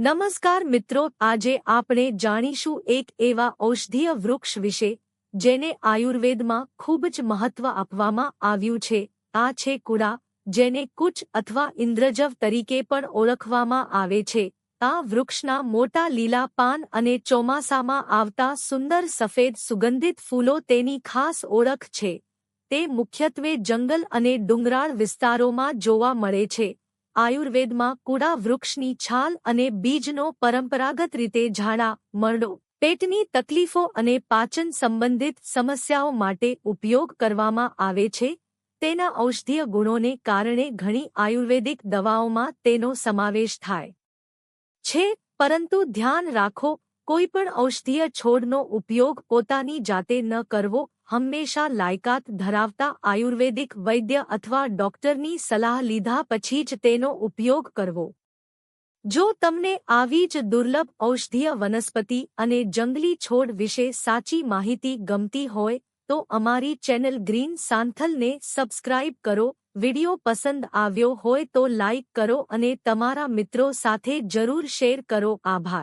નમસ્કાર મિત્રો, આજે આપણે જાણીશું એક એવા ઔષધીય વૃક્ષ વિશે જેને આયુર્વેદમાં ખૂબ જ મહત્વ આપવામાં આવ્યું છે। આ છે કુડા, જેને કુચ અથવા ઇન્દ્રજવ તરીકે પણ ઓળખવામાં આવે છે। આ વૃક્ષના મોટા લીલા પાન અને ચોમાસામાં આવતા સુંદર સફેદ સુગંધિત ફૂલો તેની ખાસ ઓળખ છે। તે મુખ્યત્વે જંગલ અને ડુંગરાળ વિસ્તારોમાં જોવા મળે છે। આયુર્વેદમાં કુડા વૃક્ષની છાલ અને બીજનો પરંપરાગત રીતે ઝાડા, મરડો, પેટની તકલીફો અને પાચન સંબંધિત સમસ્યાઓ માટે ઉપયોગ કરવામાં આવે છે। તેના ઔષધીય ગુણોને કારણે ઘણી આયુર્વેદિક દવાઓમાં તેનો સમાવેશ થાય છે, પરંતુ ધ્યાન રાખો, કોઈપણ ઔષધીય છોડનો ઉપયોગ પોતાની જાતે ન કરવો। હંમેશા લાયકાત ધરાવતા આયુર્વેદિક વૈદ્ય અથવા ડોક્ટરની સલાહ લીધા પછી જ તેનો ઉપયોગ કરવો। જો તમને આવી જ દુર્લભ ઔષધીય વનસ્પતિ અને જંગલી છોડ વિશે સાચી માહિતી ગમતી હોય તો અમારી ચેનલ ગ્રીન સાંથલને સબસ્ક્રાઇબ કરો। વિડિયો પસંદ આવ્યો હોય તો લાઇક કરો અને તમારા મિત્રો સાથે જરૂર શેર કરો। આભાર।